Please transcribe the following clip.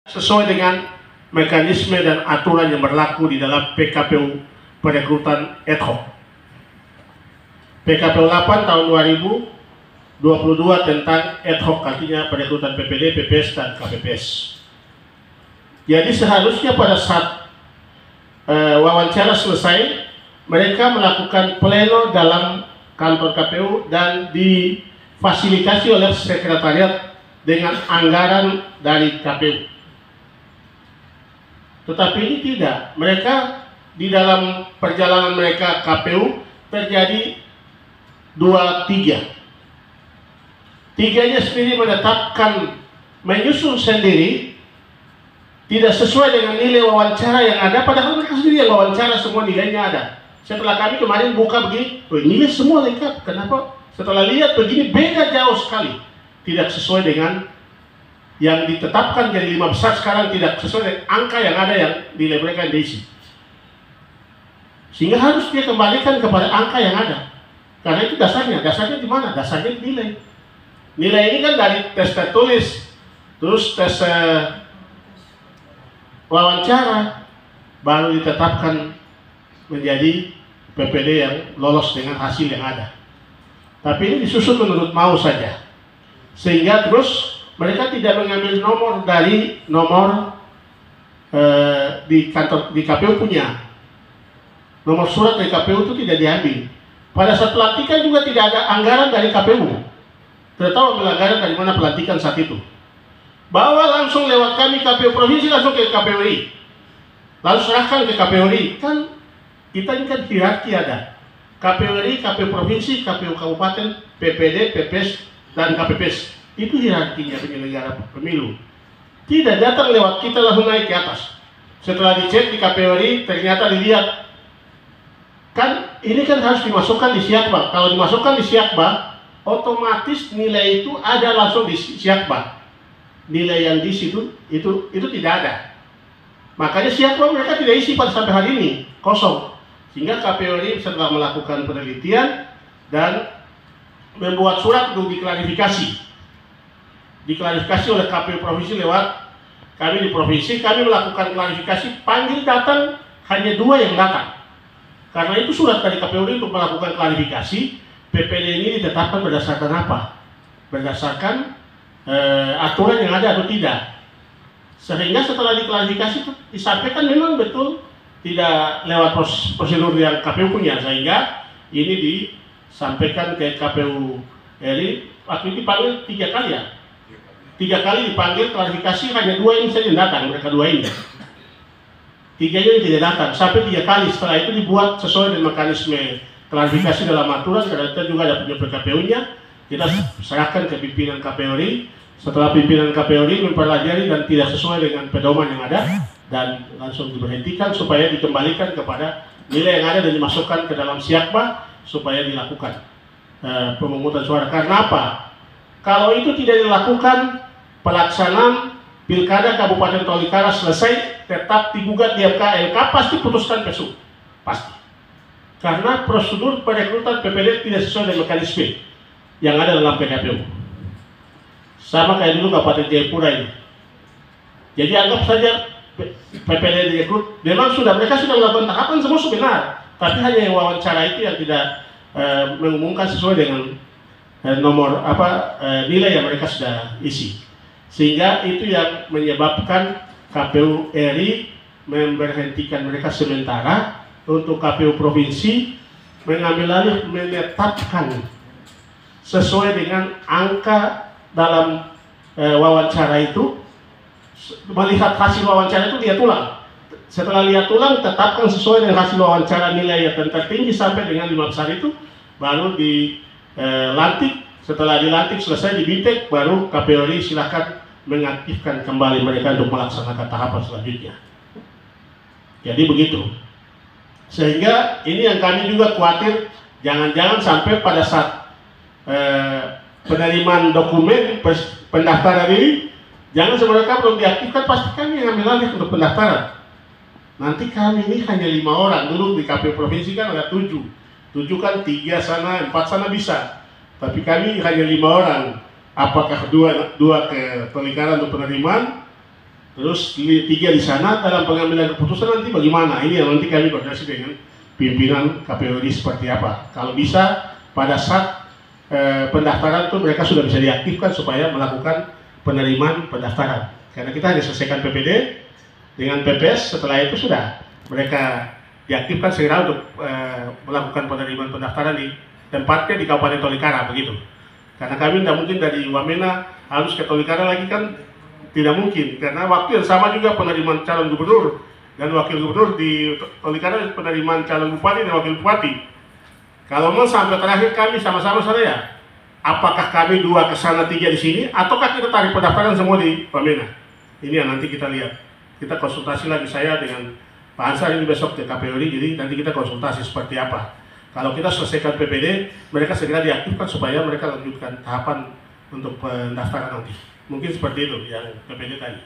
sesuai dengan mekanisme dan aturan yang berlaku di dalam PKPU perekrutan ad hoc. PKPU 8 tahun 2022 tentang ad hoc, artinya perekrutan PPD, PPS, dan KPPS. Jadi seharusnya pada saat wawancara selesai, mereka melakukan pleno dalam kantor KPU dan difasilitasi oleh sekretariat dengan anggaran dari KPU. Tetapi ini tidak. Mereka di dalam perjalanan mereka KPU terjadi 2-3. Tiganya sendiri menetapkan, menyusun sendiri, tidak sesuai dengan nilai wawancara yang ada, padahal mereka sendiri yang wawancara semua nilainya ada. Setelah kami kemarin buka begini, nilai semua lengkap. Kenapa? Setelah lihat begini, beda jauh sekali. Tidak sesuai dengan yang ditetapkan jadi 5 besar, sekarang tidak sesuai dengan angka yang ada yang nilai mereka yang diisi. Sehingga harus dia kembalikan kepada angka yang ada. Karena itu dasarnya di mana? Dasarnya di nilai. Nilai ini kan dari tes tertulis, terus tes wawancara, baru ditetapkan menjadi PPD yang lolos dengan hasil yang ada. Tapi ini disusun menurut mau saja, sehingga terus mereka tidak mengambil nomor dari nomor di kantor, di KPU punya nomor surat dari KPU itu tidak diambil. Pada saat pelantikan juga tidak ada anggaran dari KPU. Tidak tahu anggaran dari mana pelantikan saat itu. Bawa langsung lewat kami KPU provinsi langsung ke KPU RI, lalu serahkan ke KPU RI. Kan kita ini kan hierarki ada KPU RI, KPU provinsi, KPU kabupaten, PPD, PPS, dan KPPS. Itu hierarkinya penyelenggara pemilu. Tidak datang lewat kita langsung naik ke atas. Setelah dicek di KPU RI, ternyata dilihat, kan ini kan harus dimasukkan di Siakba. Kalau dimasukkan di Siakba, otomatis nilai itu ada langsung di Siakba. Nilai yang di situ itu tidak ada. Makanya Siakba mereka tidak isi pada sampai hari ini, kosong. Sehingga KPU RI setelah melakukan penelitian dan membuat surat untuk diklarifikasi oleh KPU provinsi lewat kami di provinsi. Kami melakukan klarifikasi, panggil datang hanya 2 yang datang. Karena itu surat dari KPU RI untuk melakukan klarifikasi, PPD ini ditetapkan berdasarkan apa? Berdasarkan aturan yang ada atau tidak. Sehingga setelah diklarifikasi itu disampaikan memang betul tidak lewat prosedur yang KPU punya, sehingga ini disampaikan ke KPU RI. Waktu itu dipanggil 3 kali ya. 3 kali dipanggil klarifikasi, hanya 2 ini saja yang datang, mereka 2 ini. 3-nya yang tidak datang, sampai 3 kali. Setelah itu dibuat sesuai dengan mekanisme klarifikasi dalam aturan, karena kita juga ada punya PKPU-nya. Kita serahkan ke pimpinan KPU RI. Setelah pimpinan KPU RI mempelajari dan tidak sesuai dengan pedoman yang ada, dan langsung diberhentikan supaya dikembalikan kepada nilai yang ada dan dimasukkan ke dalam Siakba supaya dilakukan pemungutan suara. Karena apa? Kalau itu tidak dilakukan, pelaksanaan Pilkada Kabupaten Tolikara selesai, tetap digugat di MK pasti putuskan PSU, pasti. Karena prosedur perekrutan PPD tidak sesuai dengan mekanisme yang ada dalam PKPU. Sama kayak dulu Kabupaten Jayapura ini. Jadi anggap saja PPD direkrut, memang mereka sudah melakukan tahapan semua benar, tapi hanya yang wawancara itu yang tidak mengumumkan sesuai dengan nomor nilai yang mereka sudah isi. Sehingga itu yang menyebabkan KPU RI memberhentikan mereka sementara. Untuk KPU provinsi mengambil alih, menetapkan sesuai dengan angka dalam wawancara itu. Melihat hasil wawancara itu lihat ulang. Setelah lihat ulang, tetapkan sesuai dengan hasil wawancara nilai yang tertinggi sampai dengan 5 besar itu, baru dilantik. Setelah dilantik selesai dibitek, baru KPU RI silahkan mengaktifkan kembali mereka untuk melaksanakan tahapan selanjutnya. Jadi begitu. Sehingga ini yang kami juga khawatir, jangan-jangan sampai pada saat penerimaan dokumen pendaftaran ini, jangan mereka belum diaktifkan, pasti kami yang ambil alih untuk pendaftaran. Nanti kami ini hanya 5 orang, dulu di KPU provinsi kan ada 7 kan 3 sana, 4 sana bisa. Tapi kami hanya 5 orang. Apakah dua ke Tolikara untuk penerimaan, Terus 3 di sana, dalam pengambilan keputusan nanti bagaimana? Ini yang nanti kami koordinasi dengan pimpinan KPU RI seperti apa. Kalau bisa pada saat pendaftaran itu mereka sudah bisa diaktifkan supaya melakukan penerimaan pendaftaran. Karena kita hanya selesaikan PPD dengan PPS, setelah itu sudah mereka diaktifkan segera untuk melakukan penerimaan pendaftaran di tempatnya di Kabupaten Tolikara begitu. Karena kami tidak mungkin dari Wamena harus ke Tolikara lagi kan tidak mungkin, karena waktu yang sama juga penerimaan calon gubernur dan wakil gubernur di Tolikara, penerimaan calon bupati dan wakil bupati. Kalau mau sampai terakhir kami sama-sama sana ya, apakah kami 2 ke sana 3 di sini, ataukah kita tarik pendaftaran semua di Wamena? Ini yang nanti kita lihat. Kita konsultasi lagi saya dengan Pak Ansar ini besok ke KPU RI, jadi nanti kita konsultasi seperti apa. Kalau kita selesaikan PPD, mereka segera diaktifkan supaya mereka lanjutkan tahapan untuk pendaftaran nanti. Mungkin seperti itu yang PPD tadi.